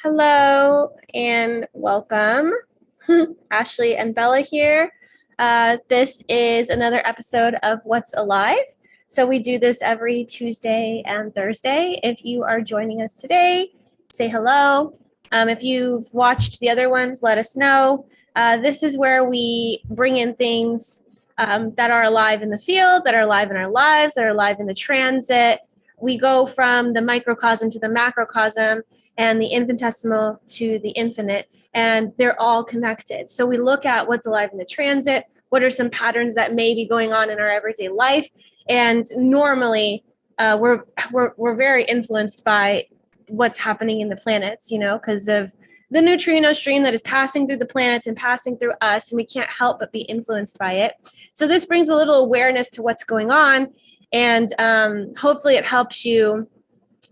Hello and welcome. Ashley and Bella here. This is another episode of What's Alive. So we do this every Tuesday and Thursday. If you are joining us today, say hello. If you've watched the other ones, let us know. This is where we bring in things that are alive in the field, that are alive in our lives, that are alive in the transit. We go from the microcosm to the macrocosm and the infinitesimal to the infinite, and they're all connected. So we look at what's alive in the transit, what are some patterns that may be going on in our everyday life, and normally we're very influenced by what's happening in the planets, because of the neutrino stream that is passing through the planets and passing through us, and we can't help but be influenced by it. So this brings a little awareness to what's going on, and hopefully it helps you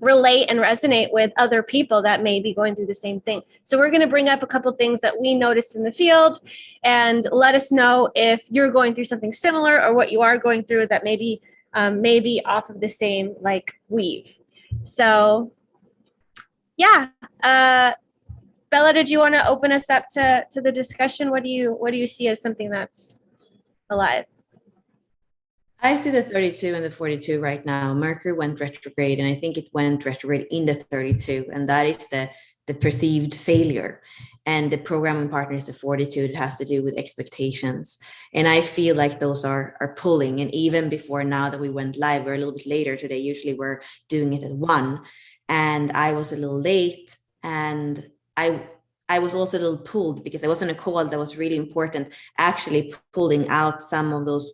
relate and resonate with other people that may be going through the same thing. So we're going to bring up a couple things that we noticed in the field and let us know if you're going through something similar or what you are going through that maybe off of the same like weave. So yeah, Bella, did you want to open us up to the discussion? What do you see as something that's alive? I see the 32 and the 42 right now. Mercury went retrograde, and I think it went retrograde in the 32, and that is the perceived failure. And the programming partner is the 42. It has to do with expectations. And I feel like those are pulling. And even before now that we went live, we're a little bit later today. Usually we're doing it at 1. And I was a little late, and I was also a little pulled because I was on a call that was really important, actually pulling out some of those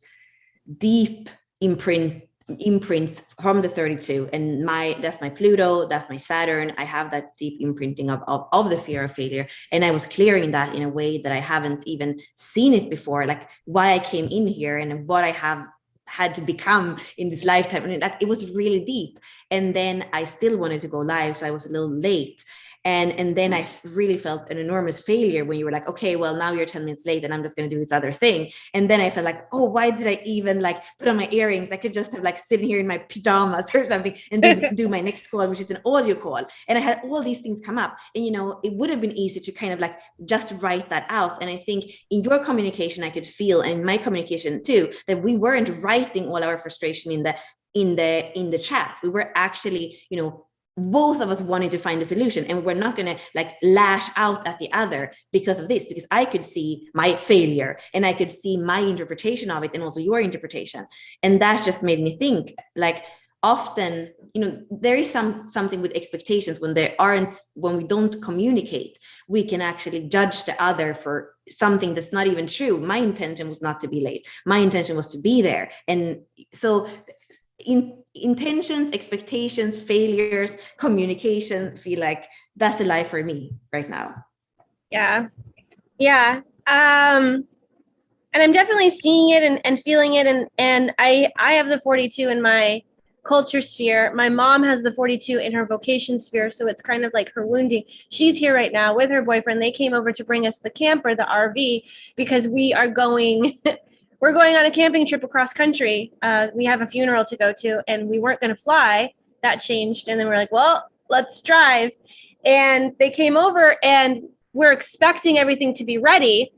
deep imprints from the 32, and that's my Pluto, that's my Saturn. I have that deep imprinting of the fear of failure, and I was clearing that in a way that I haven't even seen it before, like why I came in here and what I have had to become in this lifetime. And that it was really deep, and then I still wanted to go live, so I was a little late. And then I really felt an enormous failure when you were like, okay, well, now you're 10 minutes late and I'm just going to do this other thing. And then I felt like, oh, why did I even like put on my earrings? I could just have like sitting here in my pajamas or something and do my next call, which is an audio call. And I had all these things come up, and, it would have been easy to kind of like just write that out. And I think in your communication, I could feel, and in my communication too, that we weren't writing all our frustration in the chat. We were actually, both of us wanted to find a solution, and we're not going to like lash out at the other because of this, because I could see my failure and I could see my interpretation of it and also your interpretation. And that just made me think, like, often, there is something with expectations when we don't communicate, we can actually judge the other for something that's not even true. My intention was not to be late. My intention was to be there. And so intentions, expectations, failures, communication feel like that's a life for me right now. Yeah. And I'm definitely seeing it and feeling it, and I have the 42 in my culture sphere. My mom has the 42 in her vocation sphere, so it's kind of like her wounding. She's here right now with her boyfriend. They came over to bring us the camper, the RV, because we are going we're going on a camping trip across country. We have a funeral to go to, and we weren't going to fly. That changed. And then we're like, well, let's drive. And they came over, and we're expecting everything to be ready.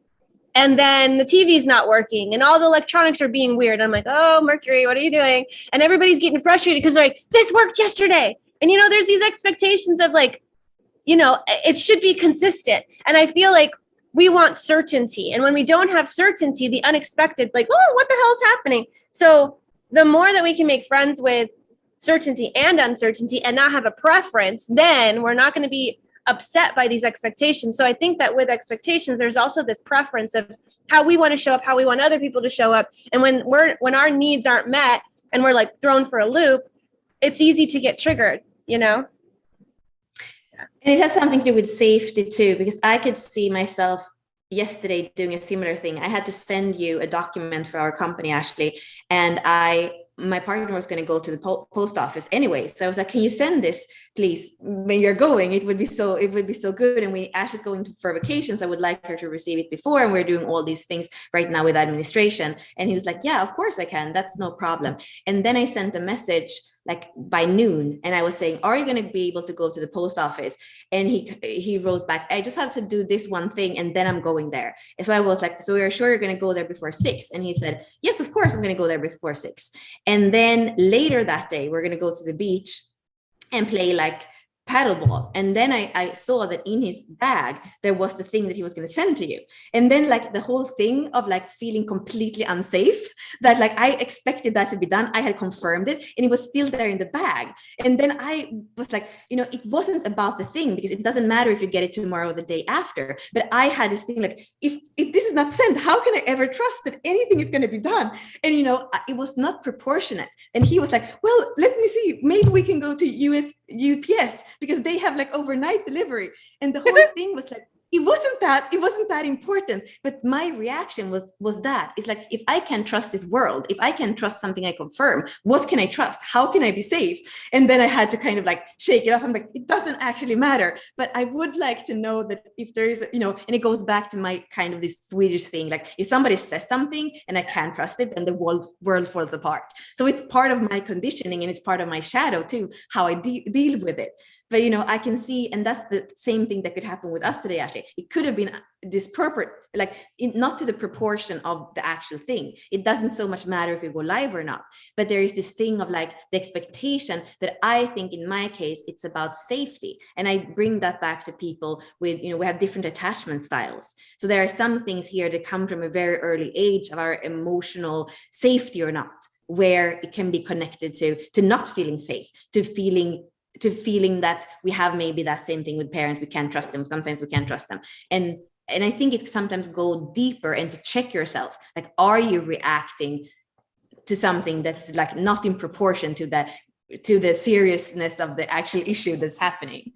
And then the TV's not working, and all the electronics are being weird. I'm like, oh, Mercury, what are you doing? And everybody's getting frustrated because they're like, this worked yesterday. And, there's these expectations of like, it should be consistent. And I feel like we want certainty. And when we don't have certainty, the unexpected, like, oh, what the hell is happening? So the more that we can make friends with certainty and uncertainty and not have a preference, then we're not going to be upset by these expectations. So I think that with expectations, there's also this preference of how we want to show up, how we want other people to show up. And when our needs aren't met and we're like thrown for a loop, it's easy to get triggered, And it has something to do with safety too, because I could see myself yesterday doing a similar thing. I had to send you a document for our company, Ashley, and my partner was going to go to the post office anyway. So I was like, can you send this, please, when you're going? It would be so good. And Ashley's going for vacation, so I would like her to receive it before. And we're doing all these things right now with administration. And he was like, yeah, of course I can. That's no problem. And then I sent a message like by noon, and I was saying, are you going to be able to go to the post office? And he wrote back, I just have to do this one thing and then I'm going there. And so I was like, so you're sure you're going to go there before 6? And he said, yes, of course I'm going to go there before 6. And then later that day we're going to go to the beach and play like paddleball. And then I saw that in his bag there was the thing that he was going to send to you. And then like the whole thing of like feeling completely unsafe, that like I expected that to be done, I had confirmed it, and it was still there in the bag. And then I was like, you know, it wasn't about the thing, because it doesn't matter if you get it tomorrow or the day after. But I had this thing like, if this is not sent, how can I ever trust that anything is going to be done? And you know, it was not proportionate. And he was like, well, let me see, maybe we can go to UPS because they have like overnight delivery. And the whole thing was like, it wasn't that important. But my reaction was that it's like, if I can trust this world, if I can trust something I confirm, what can I trust? How can I be safe? And then I had to kind of like shake it off. I'm like, it doesn't actually matter. But I would like to know that if there is, you know, and it goes back to my kind of this Swedish thing, like if somebody says something and I can't trust it, then the world falls apart. So it's part of my conditioning, and it's part of my shadow too, how I deal with it. But you know, I can see, and that's the same thing that could happen with us today. Actually, it could have been disproportionate, like not to the proportion of the actual thing. It doesn't so much matter if we go live or not, but there is this thing of like the expectation that I think in my case it's about safety. And I bring that back to people with, you know, we have different attachment styles. So there are some things here that come from a very early age of our emotional safety or not, where it can be connected to not feeling safe, to feeling that we have maybe that same thing with parents. We can't trust them. Sometimes we can't trust them. And I think it sometimes go deeper, and to check yourself, like, are you reacting to something that's like not in proportion to that, to the seriousness of the actual issue that's happening?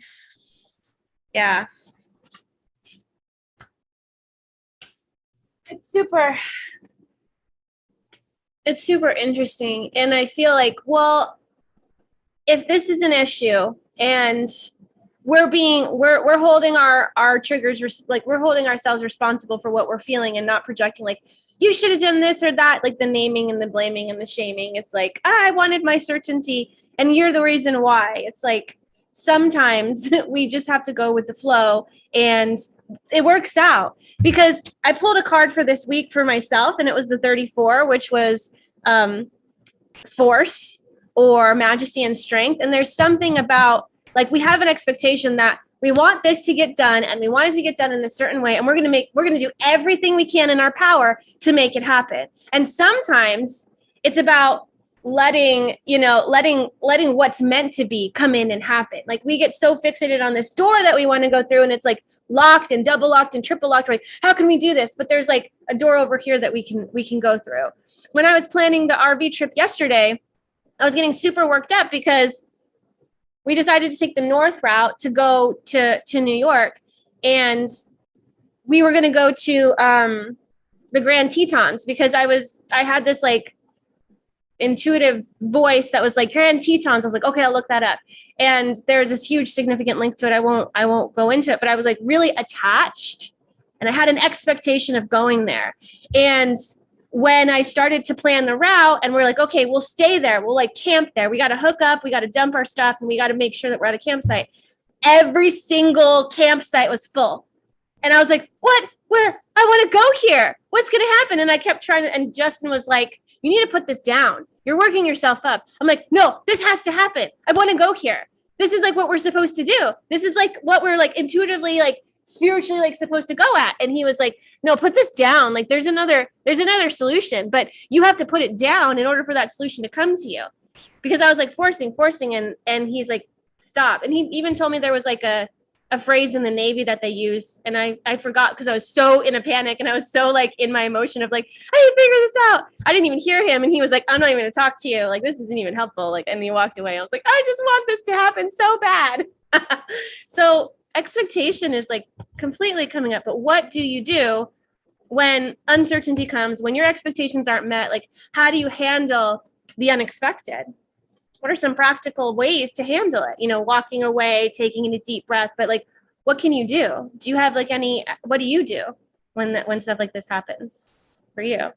Yeah. It's super interesting. And I feel like, well, if this is an issue and we're holding our triggers, like we're holding ourselves responsible for what we're feeling and not projecting like, you should have done this or that, like the naming and the blaming and the shaming. It's like, I wanted my certainty and you're the reason why. It's like, sometimes we just have to go with the flow, and it works out. Because I pulled a card for this week for myself, and it was the 34, which was force or majesty and strength. And there's something about, like, we have an expectation that we want this to get done, and we want it to get done in a certain way, and we're going to do everything we can in our power to make it happen. And sometimes it's about letting what's meant to be come in and happen. Like, we get so fixated on this door that we want to go through, and it's like locked and double locked and triple locked, like, how can we do this? But there's like a door over here that we can go through. When I was planning the RV trip yesterday, I was getting super worked up because we decided to take the north route to go to New York, and we were going to go to the Grand Tetons, because I had this like intuitive voice that was like, Grand Tetons. I was like, okay, I'll look that up. And there's this huge significant link to it. I won't go into it, but I was like really attached, and I had an expectation of going there. And when I started to plan the route, and we're like, okay, we'll stay there, we'll like camp there, we got to hook up, we got to dump our stuff, and we got to make sure that we're at a campsite. Every single campsite was full. And I was like, what? Where? I want to go here. What's going to happen? And I kept trying to, and Justin was like, you need to put this down. You're working yourself up. I'm like, no, this has to happen. I want to go here. This is like what we're supposed to do. This is like what we're like intuitively, like spiritually, like supposed to go at. And he was like, no, put this down. Like there's another solution, but you have to put it down in order for that solution to come to you. Because I was like forcing, and he's like, stop. And he even told me there was like a phrase in the Navy that they use, and I forgot because I was so in a panic, and I was so like in my emotion of like, I need to figure this out. I didn't even hear him, and he was like, I'm not even going to talk to you. Like, this isn't even helpful. Like, and he walked away. I was like, I just want this to happen so bad. So expectation is like completely coming up. But what do you do when uncertainty comes, when your expectations aren't met? Like, how do you handle the unexpected? What are some practical ways to handle it? You know, walking away, taking in a deep breath, but like, what can you do? Do you have like what do you do when stuff like this happens for you?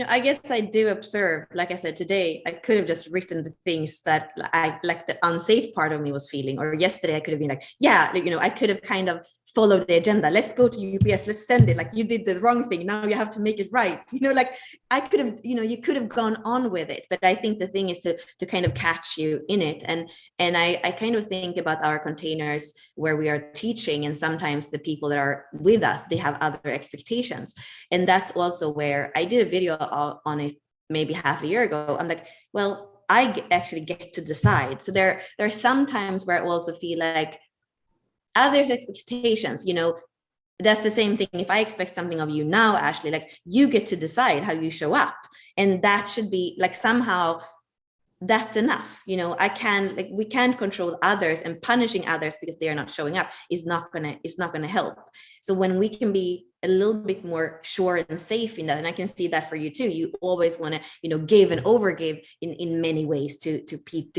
I guess I do observe, like I said, today, I could have just written the things that I like the unsafe part of me was feeling. Or yesterday, I could have been like, yeah, I could have kind of followed the agenda. Let's go to UPS, let's send it. Like, you did the wrong thing. Now you have to make it right. Like I could have, you could have gone on with it. But I think the thing is to kind of catch you in it. And I kind of think about our containers where we are teaching, and sometimes the people that are with us, they have other expectations. And that's also where I did a video on it maybe half a year ago. I'm like, well, I actually get to decide. So there are some times where I also feel like others' expectations, that's the same thing. If I expect something of you now, Ashley, like, you get to decide how you show up. And that should be like, somehow that's enough. We can't control others, and punishing others because they are not showing up is not gonna help. So when we can be a little bit more sure and safe in that, and I can see that for you too, you always want to give and overgive in many ways to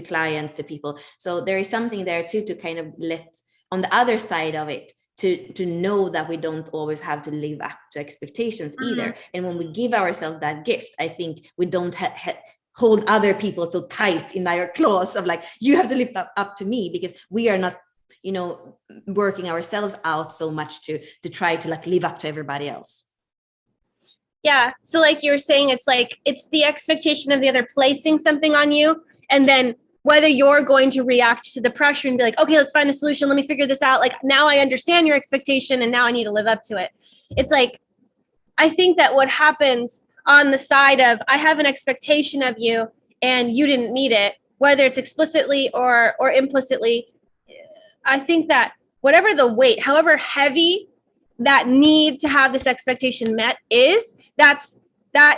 clients, to people. So there is something there too, to kind of let on the other side of it, to know that we don't always have to live up to expectations either. And when we give ourselves that gift, I think we don't hold other people so tight in our claws of like, you have to live up to me, because we are not working ourselves out so much to try to like live up to everybody else. Yeah. So like you were saying, it's the expectation of the other placing something on you, and then whether you're going to react to the pressure and be like, okay, let's find a solution. Let me figure this out. Like, now I understand your expectation and now I need to live up to it. It's like, I think that what happens on the side of, I have an expectation of you and you didn't meet it, whether it's explicitly or implicitly, I think that whatever the weight, however heavy that need to have this expectation met is, that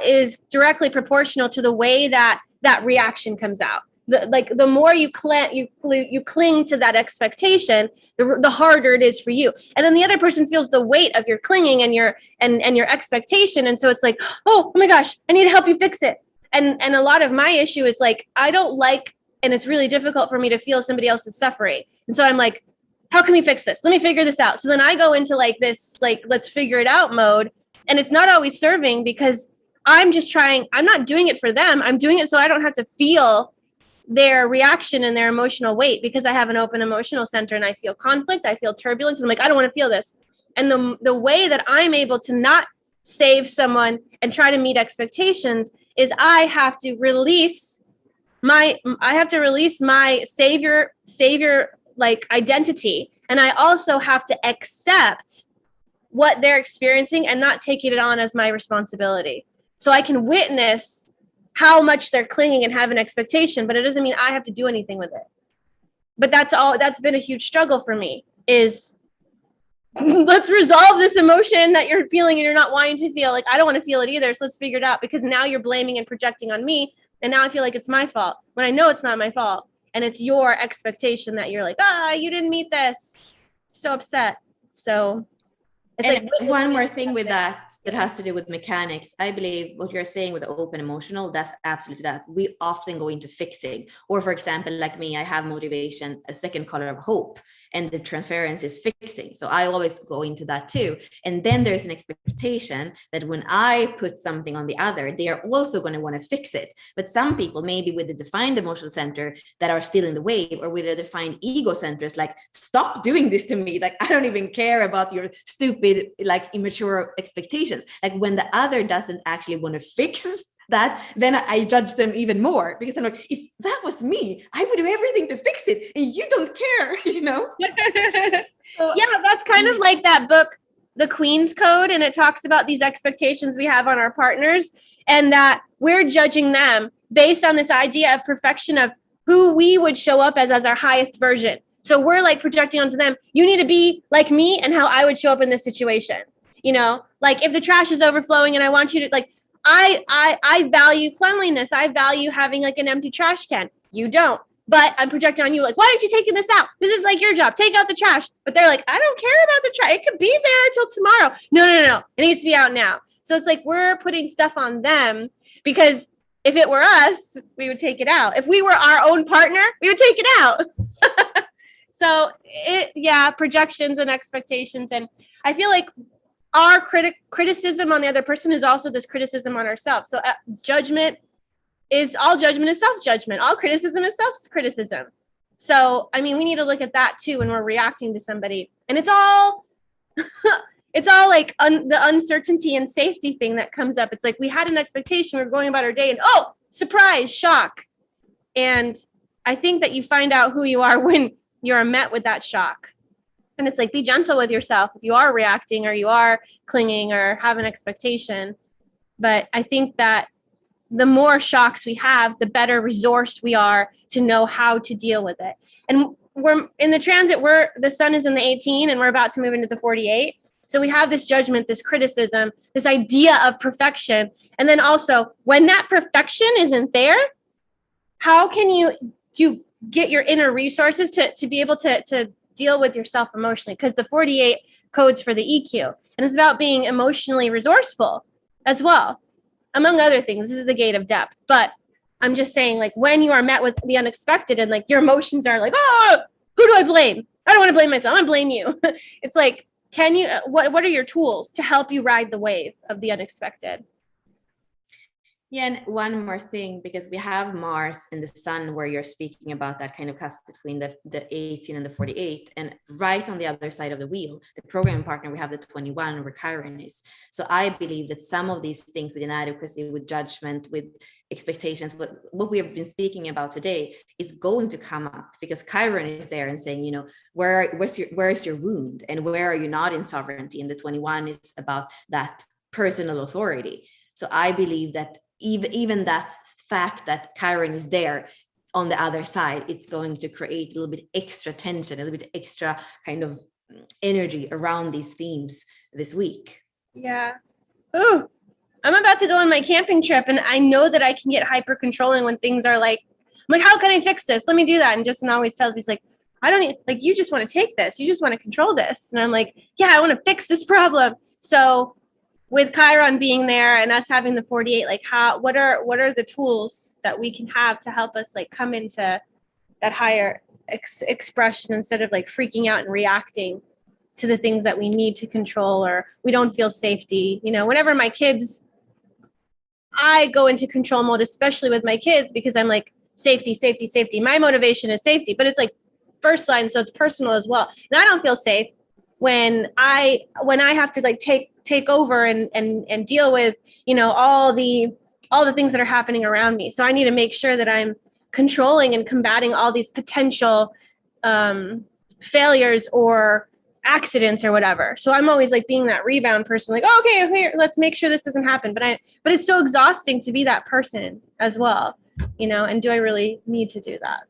is directly proportional to the way that reaction comes out. The more you cling to that expectation, the harder it is for you. And then the other person feels the weight of your clinging and your expectation. And so it's like, oh my gosh, I need to help you fix it. And a lot of my issue is like, I don't like, and it's really difficult for me to feel somebody else is suffering. And so I'm like, how can we fix this? Let me figure this out. So then I go into like this, like, let's figure it out mode. And it's not always serving, because I'm just trying, I'm not doing it for them. I'm doing it so I don't have to feel their reaction and their emotional weight, because I have an open emotional center and I feel conflict, I feel turbulence, and I'm like, I don't want to feel this. And the way that I'm able to not save someone and try to meet expectations is I have to release my savior like identity, and I also have to accept what they're experiencing and not take it on as my responsibility. So I can witness how much they're clinging and have an expectation, but it doesn't mean I have to do anything with it. But that's been a huge struggle for me, is let's resolve this emotion that you're feeling and you're not wanting to feel. Like, I don't want to feel it either. So let's figure it out, because now you're blaming and projecting on me. And now I feel like it's my fault when I know it's not my fault. And it's your expectation that you're like, you didn't meet this. So upset. So it's and like one more thing with that has to do with mechanics. I believe what you're saying with the open emotional, that's absolutely that. We often go into fixing. Or for example, like me, I have motivation, a second color of hope, and the transference is fixing. So I always go into that too. And then there's an expectation that when I put something on the other, they are also going to want to fix it. But some people, maybe with the defined emotional center, that are still in the wave, or with a defined ego centers, like, stop doing this to me. Like, I don't even care about your stupid, like, immature expectations. Like, when the other doesn't actually want to fix that, then I judge them even more, because I'm like, if that was me, I would do everything to fix it, and you don't care, So, yeah, that's kind of like that book, The Queen's Code, and it talks about these expectations we have on our partners, and that we're judging them based on this idea of perfection, of who we would show up as our highest version. So we're like projecting onto them, you need to be like me and how I would show up in this situation. Like, if the trash is overflowing and I want you to, like, I value cleanliness. I value having like an empty trash can. You don't. But I'm projecting on you, like, why aren't you taking this out? This is like your job. Take out the trash. But they're like, I don't care about the trash. It could be there until tomorrow. No. It needs to be out now. So it's like we're putting stuff on them, because if it were us, we would take it out. If we were our own partner, we would take it out. So projections and expectations. And I feel like our criticism on the other person is also this criticism on ourselves. So judgment is self-judgment. All criticism is self-criticism. So, I mean, we need to look at that too when we're reacting to somebody. And it's all it's all like the uncertainty and safety thing that comes up. It's like we had an expectation, we're going about our day, and oh, surprise, shock. And I think that you find out who you are when you're met with that shock. And it's like, be gentle with yourself if you are reacting or you are clinging or have an expectation. But I think that the more shocks we have, the better resourced we are to know how to deal with it. And we're in the transit where the sun is in the 18 and we're about to move into the 48. So we have this judgment, this criticism, this idea of perfection. And then also when that perfection isn't there, how can you get your inner resources to be able to deal with yourself emotionally? Because the 48 codes for the EQ, and it's about being emotionally resourceful as well, among other things. This is the gate of depth. But I'm just saying, like, when you are met with the unexpected and like your emotions are like, oh, who do I blame? I don't want to blame myself. I want to blame you. It's like, can you, what are your tools to help you ride the wave of the unexpected? Yeah, and one more thing, because we have Mars and the Sun, where you're speaking about that kind of cusp between the 18 and the 48, and right on the other side of the wheel, the programming partner, we have the 21, where Chiron is. So I believe that some of these things with inadequacy, with judgment, with expectations, what we have been speaking about today is going to come up, because Chiron is there and saying, you know, where is your wound, and where are you not in sovereignty? And the 21 is about that personal authority. So I believe that even that fact that Chiron is there on the other side, it's going to create a little bit extra tension, a little bit extra kind of energy around these themes this week. Yeah. Ooh, I'm about to go on my camping trip, and I know that I can get hyper controlling when things are like, I'm like, how can I fix this? Let me do that. And Justin always tells me, he's like, I don't need, like, you just want to take this. You just want to control this. And I'm like, yeah, I want to fix this problem. So with Chiron being there and us having the 48, like what are the tools that we can have to help us like come into that higher expression instead of like freaking out and reacting to the things that we need to control, or we don't feel safety. You know, whenever my kids, I go into control mode, especially with my kids, because I'm like, safety, safety, safety. My motivation is safety, but it's like first line, so it's personal as well. And I don't feel safe when I have to like take over and deal with, you know, all the things that are happening around me. So I need to make sure that I'm controlling and combating all these potential failures or accidents or whatever. So I'm always like being that rebound person, like, oh, okay, let's make sure this doesn't happen. But it's so exhausting to be that person as well, you know, and do I really need to do that?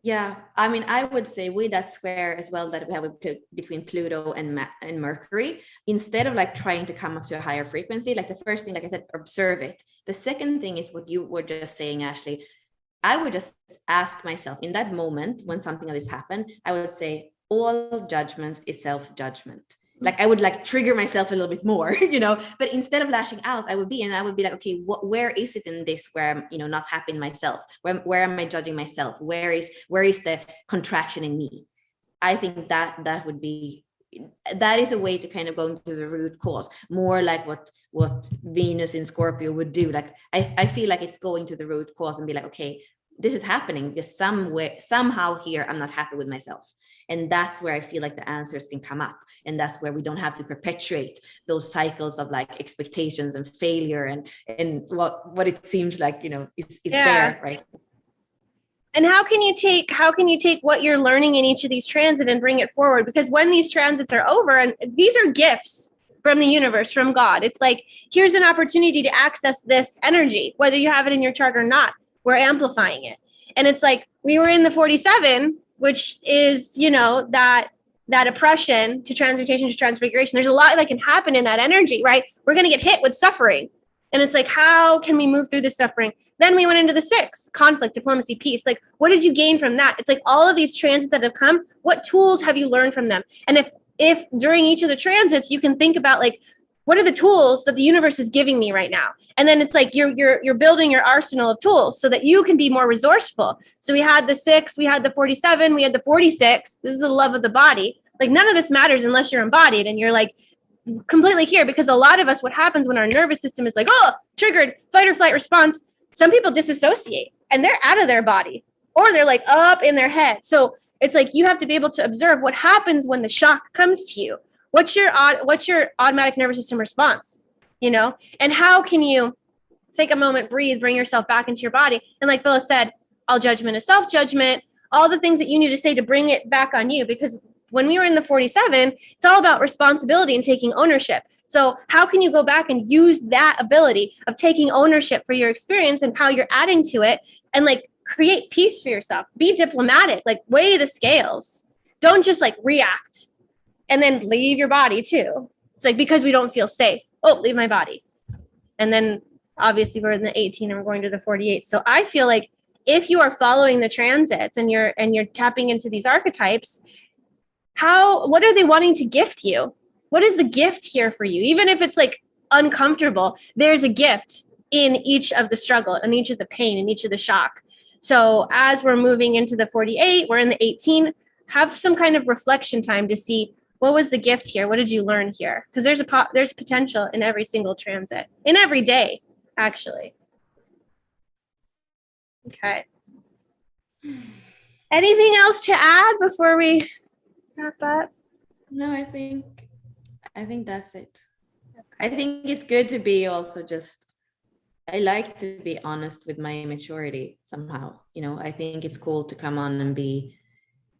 Yeah, I mean, I would say with that square as well that we have between Pluto and Mercury, instead of like trying to come up to a higher frequency, like the first thing, like I said, observe it. The second thing is what you were just saying, Ashley. I would just ask myself in that moment when something like this happened, I would say, all judgments is self-judgment. Like I would like trigger myself a little bit more, you know, but instead of lashing out, I would be like, okay, where is it in this where I'm, you know, not happy in myself? Where am I judging myself? Where is the contraction in me? I think that is a way to kind of go into the root cause, more like what Venus in Scorpio would do. Like I feel like it's going to the root cause and be like, okay, this is happening because somehow here I'm not happy with myself. And that's where I feel like the answers can come up. And that's where we don't have to perpetuate those cycles of like expectations and failure and what it seems like, you know, is there, right? And how can you take what you're learning in each of these transits and bring it forward? Because when these transits are over, and these are gifts from the universe, from God, it's like, here's an opportunity to access this energy, whether you have it in your chart or not. We're amplifying it. And it's like, we were in the 47, which is, you know, that oppression to transmutation to transfiguration. There's a lot that can happen in that energy, right? We're going to get hit with suffering. And it's like, how can we move through this suffering? Then we went into the 6, conflict, diplomacy, peace. Like, what did you gain from that? It's like all of these transits that have come, what tools have you learned from them? And if during each of the transits, you can think about like, what are the tools that the universe is giving me right now? And then it's like you're building your arsenal of tools so that you can be more resourceful. So we had the 6, we had the 47, we had the 46. This is the love of the body. Like none of this matters unless you're embodied and you're like completely here, because a lot of us, what happens when our nervous system is like, oh, triggered, fight or flight response, some people disassociate and they're out of their body, or they're like up in their head. So it's like you have to be able to observe what happens when the shock comes to you. What's your automatic nervous system response? And how can you take a moment, breathe, bring yourself back into your body? And like Bella said, all judgment is self-judgment, all the things that you need to say to bring it back on you. Because when we were in the 47, it's all about responsibility and taking ownership. So how can you go back and use that ability of taking ownership for your experience and how you're adding to it, and like create peace for yourself? Be diplomatic, like weigh the scales. Don't just like react and then leave your body too. It's like, because we don't feel safe, oh, leave my body. And then obviously we're in the 18 and we're going to the 48. So I feel like if you are following the transits and you're tapping into these archetypes, what are they wanting to gift you? What is the gift here for you? Even if it's like uncomfortable, there's a gift in each of the struggle and each of the pain and each of the shock. So as we're moving into the 48, we're in the 18, have some kind of reflection time to see, what was the gift here? What did you learn here? Because there's potential in every single transit, in every day, actually. Okay. Anything else to add before we wrap up? No, I think that's it. I think it's good to be also just, I like to be honest with my immaturity somehow. I think it's cool to come on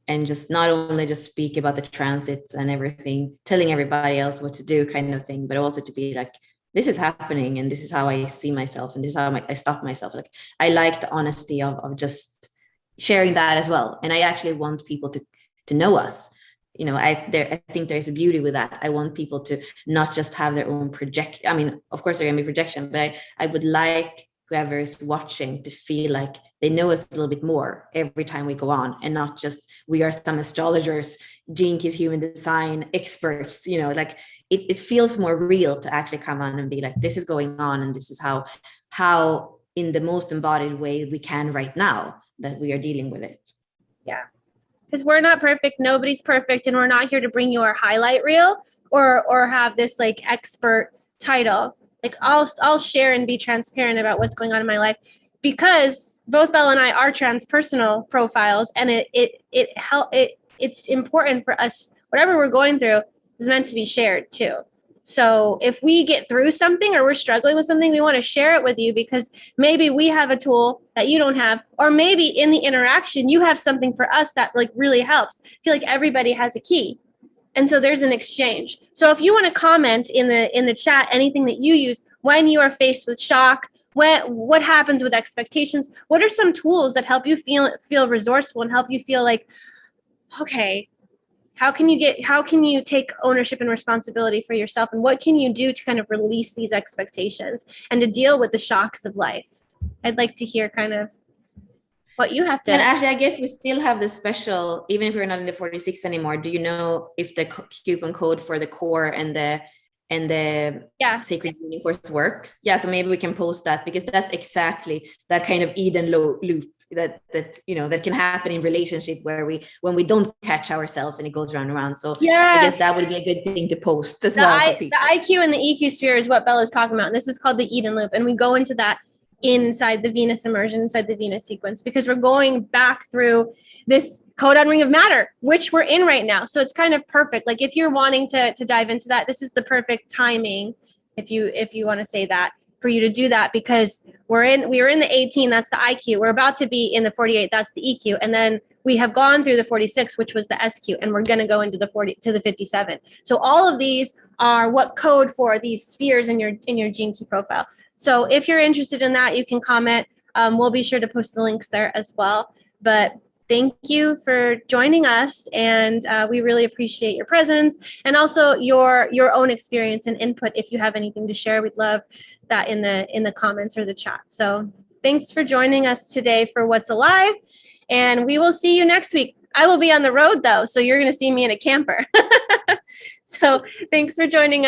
and just not only just speak about the transits and everything, telling everybody else what to do kind of thing, but also to be like, this is happening and this is how I see myself and this is how I stop myself. Like, I like the honesty of just sharing that as well. And I actually want people to know us. I think there's a beauty with that. I want people to not just have their own projection. I mean, of course there can be projection, but I would like whoever is watching to feel like they know us a little bit more every time we go on, and not just we are some astrologers, Gene Keys human design experts. Like it feels more real to actually come on and be like, this is going on and this is how in the most embodied way we can right now that we are dealing with it. Yeah. Because we're not perfect, nobody's perfect, and we're not here to bring you our highlight reel or have this like expert title. Like I'll share and be transparent about what's going on in my life, because both Bella and I are transpersonal profiles, and it's important for us, whatever we're going through is meant to be shared too. So if we get through something or we're struggling with something, we want to share it with you, because maybe we have a tool that you don't have, or maybe in the interaction you have something for us that like really helps. I feel like everybody has a key. And so there's an exchange. So if you want to comment in the chat anything that you use when you are faced with shock, what happens with expectations, what are some tools that help you feel resourceful and help you feel like, okay, how can you take ownership and responsibility for yourself, and what can you do to kind of release these expectations and to deal with the shocks of life? I'd like to hear kind of what you have to. And actually, I guess we still have the special, even if we're not in the 46 anymore. Do you know if the coupon code for the core and the Sacred Union course works? Yeah, so maybe we can post that, because that's exactly that kind of Eden loop that can happen in relationship when we don't catch ourselves and it goes round and round. So yes. I guess that would be a good thing to post as well for people. The IQ and the EQ sphere is what Bella's talking about. And this is called the Eden loop. And we go into that inside the Venus immersion, inside the Venus sequence, because we're going back through this codon ring of matter, which we're in right now. So it's kind of perfect. Like if you're wanting to dive into that, this is the perfect timing, if you want to say that, for you to do that, because we were in the 18, that's the IQ. We're about to be in the 48, that's the EQ. And then we have gone through the 46, which was the SQ, and we're going to go into the 57. So all of these are what code for these spheres in your gene key profile. So if you're interested in that, you can comment. We'll be sure to post the links there as well. But thank you for joining us, and we really appreciate your presence and also your own experience and input. If you have anything to share, we'd love that in the comments or the chat. So thanks for joining us today for What's Alive, and we will see you next week. I will be on the road though, so you're going to see me in a camper. So thanks for joining us.